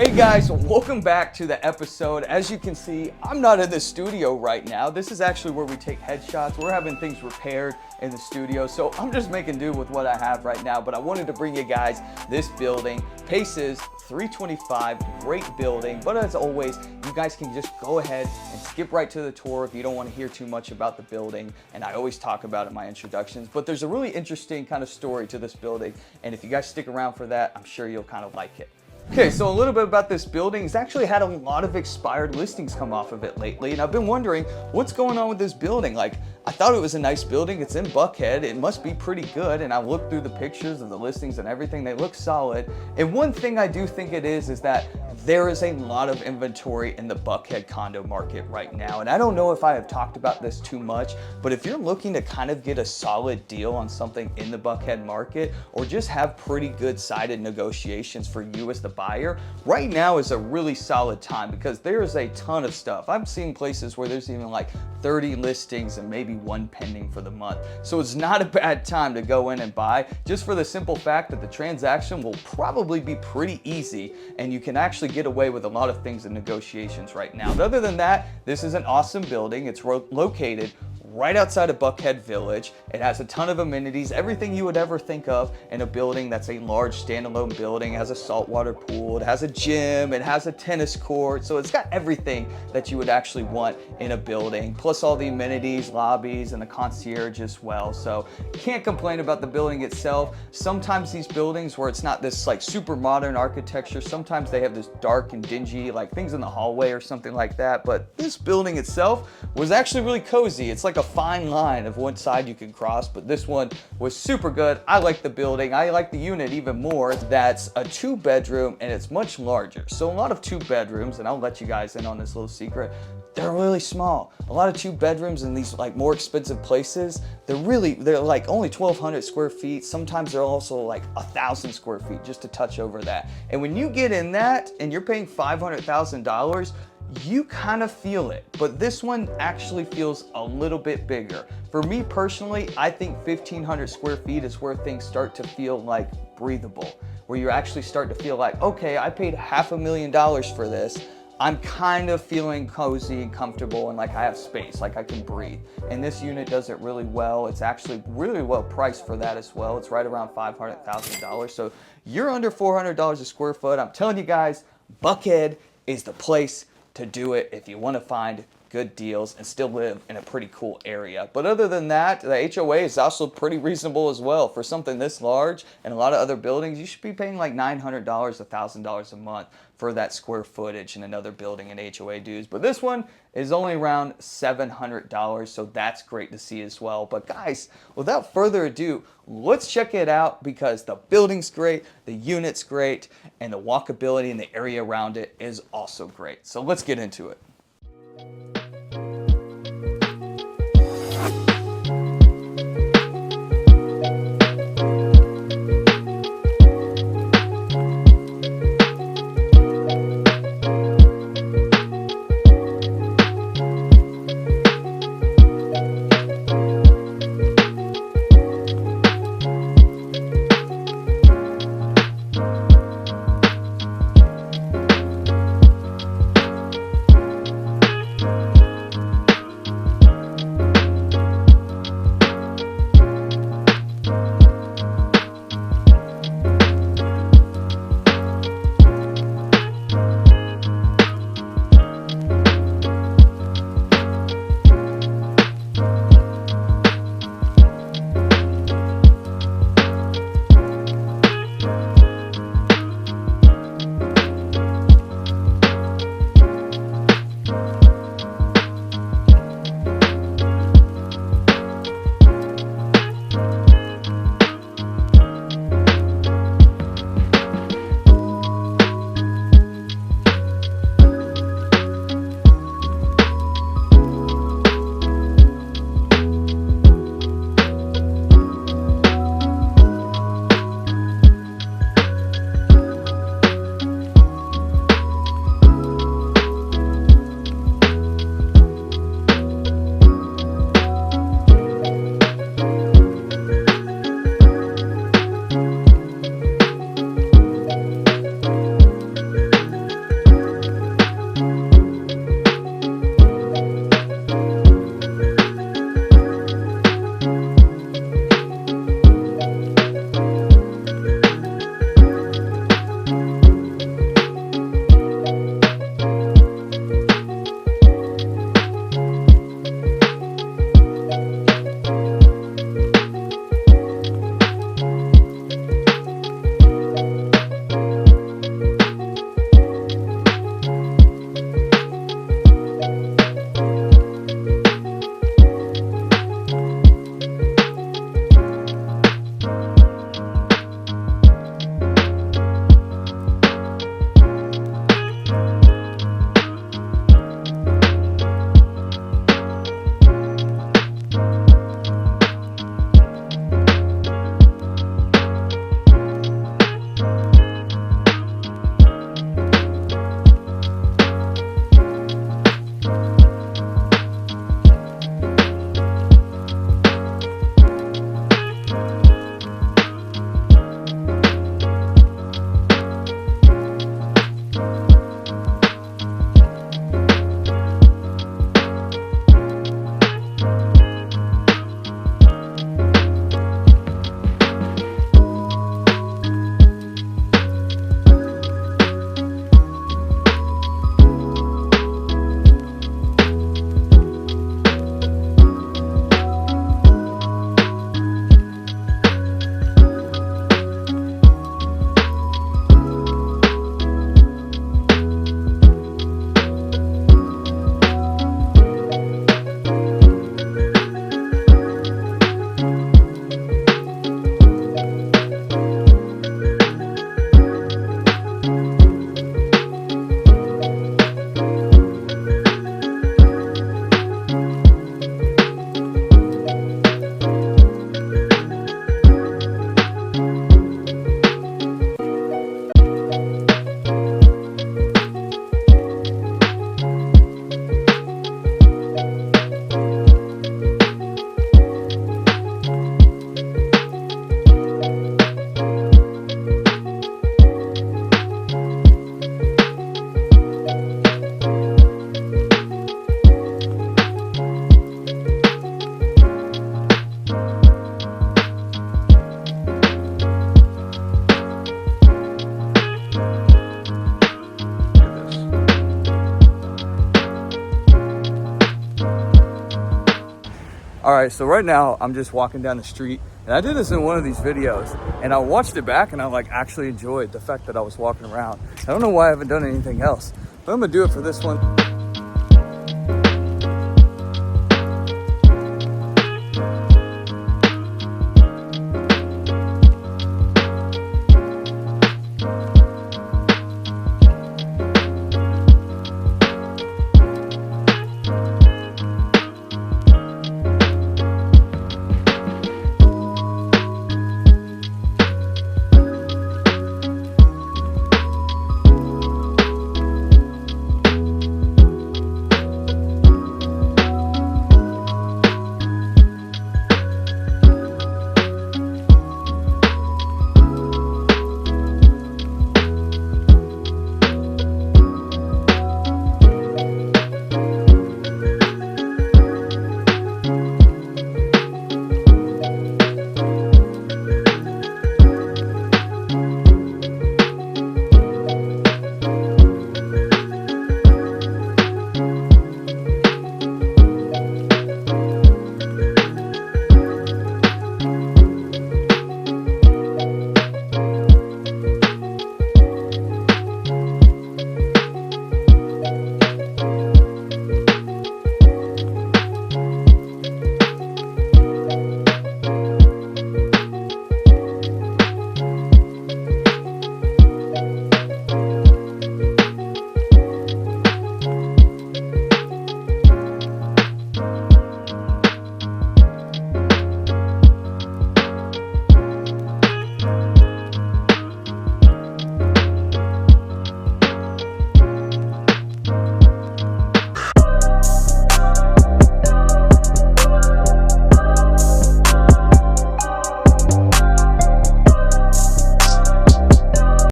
Hey guys, welcome back to the episode. As you can see, I'm not in the studio right now. This is actually where we take headshots. We're having things repaired in the studio, so I'm just making do with what I have right now. But I wanted to bring you guys this building. Paces 325, great building. But as always, you guys can just go ahead and skip right to the tour if you don't want to hear too much about the building. And I always talk about it in my introductions, but there's a really interesting kind of story to this building. And if you guys stick around for that, I'm sure you'll kind of like it. Okay, so a little bit about this building. It's actually had a lot of expired listings come off of it lately, and I've been wondering what's going on with this building. Like, I thought it was a nice building. It's in Buckhead. It must be pretty good, and I looked through the pictures of the listings and everything. They look solid. And one thing I do think it is that there is a lot of inventory in the Buckhead condo market right now. And I don't know if I have talked about this too much, but if you're looking to kind of get a solid deal on something in the Buckhead market, or just have pretty good sided negotiations for you as the buyer, right now is a really solid time because there is a ton of stuff. I'm seeing places where there's even like 30 listings and maybe one pending for the month. So it's not a bad time to go in and buy, just for the simple fact that the transaction will probably be pretty easy and you can actually get away with a lot of things in negotiations right now. But other than that, this is an awesome building. It's located right outside of Buckhead Village. It has a ton of amenities, everything you would ever think of in a building that's a large standalone building. It has a saltwater pool, it has a gym, it has a tennis court. So it's got everything that you would actually want in a building, plus all the amenities, lobbies, and the concierge as well. So can't complain about the building itself. Sometimes these buildings where it's not this like super modern architecture, sometimes they have this dark and dingy like things in the hallway or something like that. But this building itself was actually really cozy. It's like a fine line of one side you can cross, but this one was super good. I like the building. I like the unit even more. That's a 2-bedroom and it's much larger. So a lot of 2 bedrooms, and I'll let you guys in on this little secret, they're really small. A lot of 2 bedrooms in these like more expensive places, they're like only 1,200 square feet. Sometimes they're also like 1,000 square feet, just a touch over that. And when you get in that and you're paying $500,000, you kind of feel it. But this one actually feels a little bit bigger. For me personally, I think 1,500 square feet is where things start to feel like breathable, where you actually start to feel like, okay, I paid $500,000 for this. I'm kind of feeling cozy and comfortable and like I have space, like I can breathe. And this unit does it really well. It's actually really well priced for that as well. It's right around $500,000. So you're under $400 a square foot. I'm telling you guys, Buckhead is the place to do it if you want to find good deals and still live in a pretty cool area. But other than that, the HOA is also pretty reasonable as well. For something this large and a lot of other buildings, you should be paying like $900, $1,000 a month for that square footage in another building in HOA dues. But this one is only around $700, so that's great to see as well. But guys, without further ado, let's check it out because the building's great, the unit's great, and the walkability and the area around it is also great. So let's get into it. right, so right now I'm just walking down the street, and I did this in one of these videos, and I watched it back, and I like actually enjoyed the fact that I was walking around. I don't know why I haven't done anything else, but I'm gonna do it for this one.